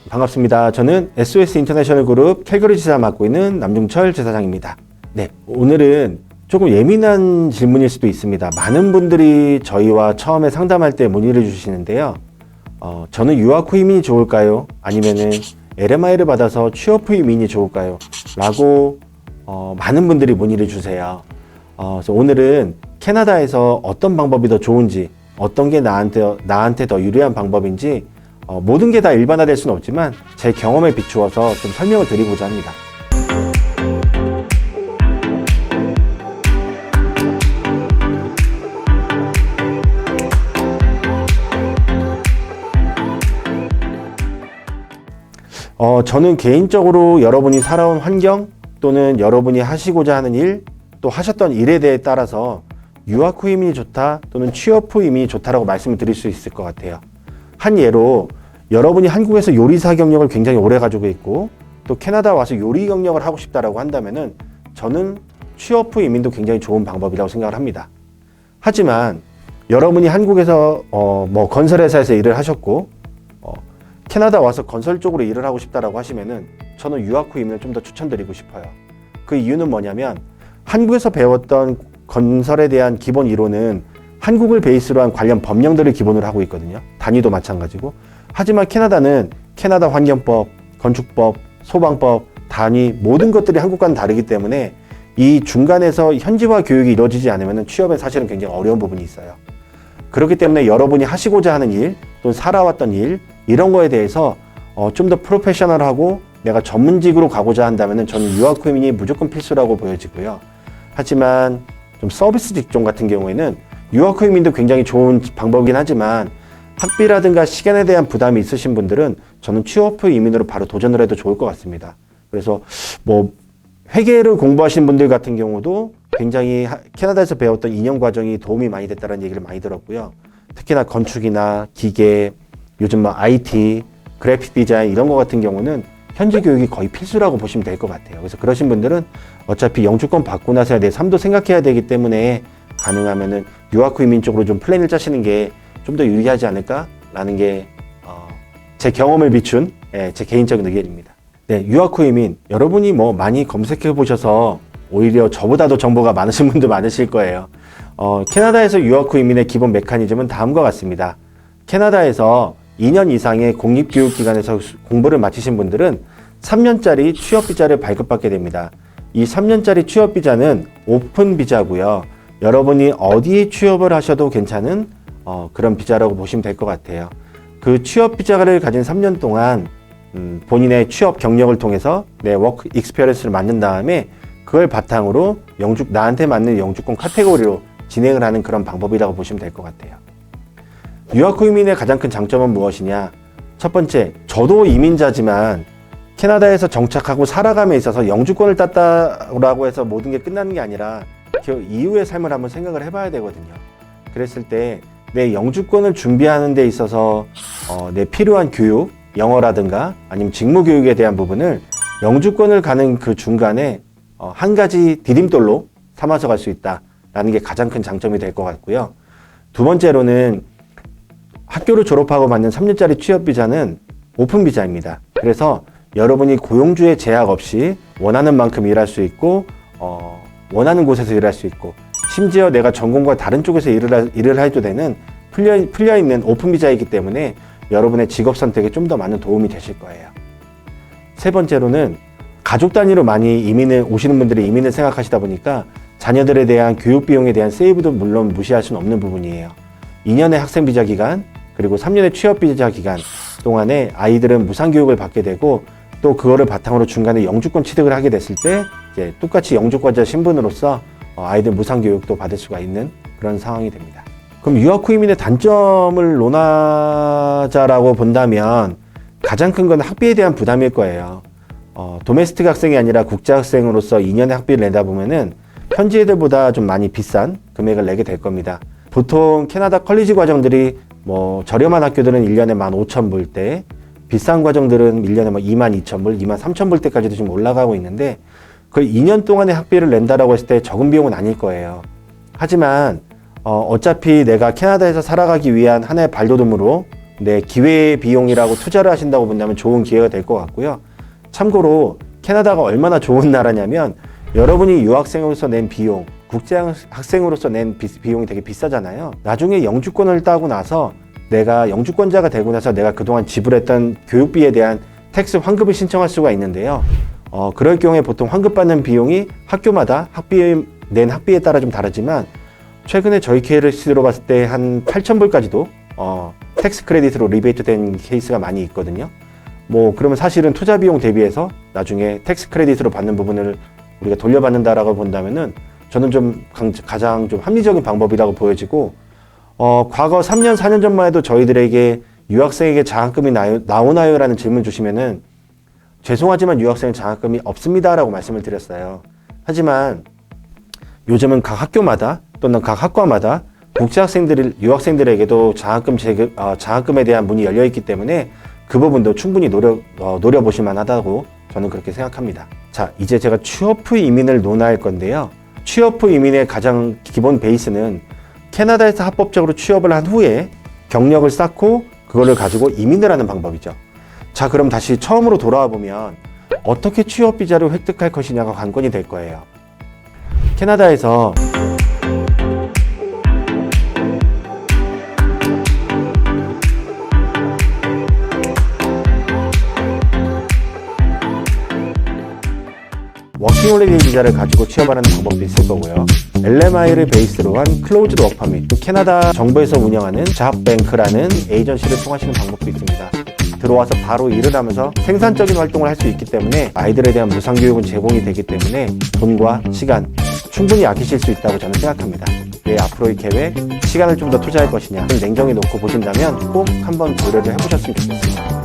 반갑습니다. 저는 SOS 인터내셔널 그룹 캘거리 지사 맡고 있는 남중철 지사장입니다. 네, 오늘은 조금 예민한 질문일 수도 있습니다. 많은 분들이 저희와 처음에 상담할 때 문의를 주시는데요. 저는 유학 후 이민이 좋을까요? 아니면은 LMI를 받아서 취업 후 이민이 좋을까요? 라고 많은 분들이 문의를 주세요. 그래서 오늘은 캐나다에서 어떤 방법이 더 좋은지, 어떤 게 나한테 더 유리한 방법인지 모든 게 다 일반화될 수는 없지만 제 경험에 비추어서 좀 설명을 드리고자 합니다. 저는 개인적으로 여러분이 살아온 환경 또는 여러분이 하시고자 하는 일, 또 하셨던 일에 대해 따라서 유학 후 이민이 좋다 또는 취업 후 이민이 좋다라고 말씀을 드릴 수 있을 것 같아요. 한 예로 여러분이 한국에서 요리사 경력을 굉장히 오래 가지고 있고 또 캐나다 와서 요리 경력을 하고 싶다라고 한다면은 저는 취업 후 이민도 굉장히 좋은 방법이라고 생각을 합니다. 하지만 여러분이 한국에서 건설회사에서 일을 하셨고 캐나다 와서 건설 쪽으로 일을 하고 싶다라고 하시면은 저는 유학 후 이민을 좀 더 추천드리고 싶어요. 그 이유는 뭐냐면 한국에서 배웠던 건설에 대한 기본 이론은 한국을 베이스로 한 관련 법령들을 기본으로 하고 있거든요. 단위도 마찬가지고. 하지만 캐나다는 캐나다 환경법, 건축법, 소방법, 단위 모든 것들이 한국과는 다르기 때문에 이 중간에서 현지화 교육이 이루어지지 않으면 취업에 사실은 굉장히 어려운 부분이 있어요. 그렇기 때문에 여러분이 하시고자 하는 일 또는 살아왔던 일 이런 거에 대해서 좀 더 프로페셔널하고 내가 전문직으로 가고자 한다면 저는 유학 후 이민이 무조건 필수라고 보여지고요. 하지만 좀 서비스 직종 같은 경우에는 유학 후 이민도 굉장히 좋은 방법이긴 하지만 학비라든가 시간에 대한 부담이 있으신 분들은 저는 취업 후 이민으로 바로 도전을 해도 좋을 것 같습니다. 그래서 회계를 공부하신 분들 같은 경우도 굉장히 캐나다에서 배웠던 2년 과정이 도움이 많이 됐다는 얘기를 많이 들었고요. 특히나 건축이나 기계, 요즘 IT, 그래픽 디자인 이런 거 같은 경우는 현지 교육이 거의 필수라고 보시면 될 것 같아요. 그래서 그러신 분들은 어차피 영주권 받고 나서야 내 삶도 생각해야 되기 때문에 가능하면은 유학 후 이민 쪽으로 좀 플랜을 짜시는 게 좀 더 유리하지 않을까라는 게 제 경험을 비춘 제 개인적인 의견입니다. 네, 유학 후 이민 여러분이 많이 검색해 보셔서 오히려 저보다도 정보가 많으신 분도 많으실 거예요. 캐나다에서 유학 후 이민의 기본 메커니즘은 다음과 같습니다. 캐나다에서 2년 이상의 공립교육기관에서 공부를 마치신 분들은 3년짜리 취업비자를 발급받게 됩니다. 이 3년짜리 취업비자는 오픈 비자고요. 여러분이 어디에 취업을 하셔도 괜찮은 그런 비자라고 보시면 될 것 같아요. 그 취업비자를 가진 3년 동안 본인의 취업 경력을 통해서 내 워크 익스피리언스를 만든 다음에 그걸 바탕으로 나한테 맞는 영주권 카테고리로 진행을 하는 그런 방법이라고 보시면 될 것 같아요. 유학 후 이민의 가장 큰 장점은 무엇이냐? 첫 번째, 저도 이민자지만 캐나다에서 정착하고 살아감에 있어서 영주권을 땄다라고 해서 모든 게 끝나는 게 아니라 그 이후의 삶을 한번 생각을 해봐야 되거든요. 그랬을 때 내 영주권을 준비하는 데 있어서 내 필요한 교육, 영어라든가 아니면 직무 교육에 대한 부분을 영주권을 가는 그 중간에 한 가지 디딤돌로 삼아서 갈 수 있다라는 게 가장 큰 장점이 될 것 같고요. 두 번째로는 학교를 졸업하고 받는 3년짜리 취업비자는 오픈비자입니다. 그래서 여러분이 고용주의 제약 없이 원하는 만큼 일할 수 있고 원하는 곳에서 일할 수 있고 심지어 내가 전공과 다른 쪽에서 일을 해도 되는 풀려있는 오픈비자이기 때문에 여러분의 직업 선택에 좀 더 많은 도움이 되실 거예요. 세 번째로는 가족 단위로 많이 오시는 분들이 이민을 생각하시다 보니까 자녀들에 대한 교육 비용에 대한 세이브도 물론 무시할 수는 없는 부분이에요. 2년의 학생비자 기간 그리고 3년의 취업비자 기간 동안에 아이들은 무상교육을 받게 되고 또 그거를 바탕으로 중간에 영주권 취득을 하게 됐을 때 이제 똑같이 영주권자 신분으로서 아이들 무상교육도 받을 수가 있는 그런 상황이 됩니다. 그럼 유학 후 이민의 단점을 논하자라고 본다면 가장 큰 건 학비에 대한 부담일 거예요. 도메스틱 학생이 아니라 국제 학생으로서 2년의 학비를 내다 보면은 현지 애들보다 좀 많이 비싼 금액을 내게 될 겁니다. 보통 캐나다 컬리지 과정들이 저렴한 학교들은 1년에 15,000불대, 비싼 과정들은 1년에 22,000불, 23,000불대까지도 지금 올라가고 있는데 그 2년 동안의 학비를 낸다라고 했을 때 적은 비용은 아닐 거예요. 하지만 어차피 내가 캐나다에서 살아가기 위한 하나의 발돋움으로 네, 기회 비용이라고 투자를 하신다고 본다면 좋은 기회가 될 것 같고요. 참고로 캐나다가 얼마나 좋은 나라냐면 여러분이 유학생으로서 낸 비용, 국제학생으로서 낸 비용이 되게 비싸잖아요. 나중에 영주권을 따고 나서 내가 영주권자가 되고 나서 내가 그동안 지불했던 교육비에 대한 텍스 환급을 신청할 수가 있는데요. 그럴 경우에 보통 환급받는 비용이 학교마다 낸 학비에 따라 좀 다르지만 최근에 저희 케이스로 봤을 때 한 8,000불까지도 텍스 크레딧으로 리베이트 된 케이스가 많이 있거든요. 뭐 그러면 사실은 투자 비용 대비해서 나중에 텍스 크레딧으로 받는 부분을 우리가 돌려받는다라고 본다면은 저는 좀 가장 좀 합리적인 방법이라고 보여지고, 과거 3년, 4년 전만 해도 저희들에게 유학생에게 장학금이 나오나요? 라는 질문 주시면은 죄송하지만 유학생은 장학금이 없습니다라고 말씀을 드렸어요. 하지만 요즘은 각 학교마다 또는 각 학과마다 유학생들에게도 장학금에 대한 문이 열려 있기 때문에 그 부분도 충분히 노려보실 만하다고 저는 그렇게 생각합니다. 자, 이제 제가 취업 후 이민을 논할 건데요. 취업 후 이민의 가장 기본 베이스는 캐나다에서 합법적으로 취업을 한 후에 경력을 쌓고 그거를 가지고 이민을 하는 방법이죠. 자, 그럼 다시 처음으로 돌아와 보면 어떻게 취업 비자를 획득할 것이냐가 관건이 될 거예요. 캐나다에서 워킹홀리데이 비자를 가지고 취업하는 방법도 있을 거고요. LMI를 베이스로 한 클로즈드 워크퍼밋, 캐나다 정부에서 운영하는 잡뱅크라는 에이전시를 통하시는 방법도 있습니다. 들어와서 바로 일을 하면서 생산적인 활동을 할 수 있기 때문에 아이들에 대한 무상교육은 제공이 되기 때문에 돈과 시간 충분히 아끼실 수 있다고 저는 생각합니다. 내 앞으로의 계획, 시간을 좀 더 투자할 것이냐 냉정히 놓고 보신다면 꼭 한번 고려를 해보셨으면 좋겠습니다.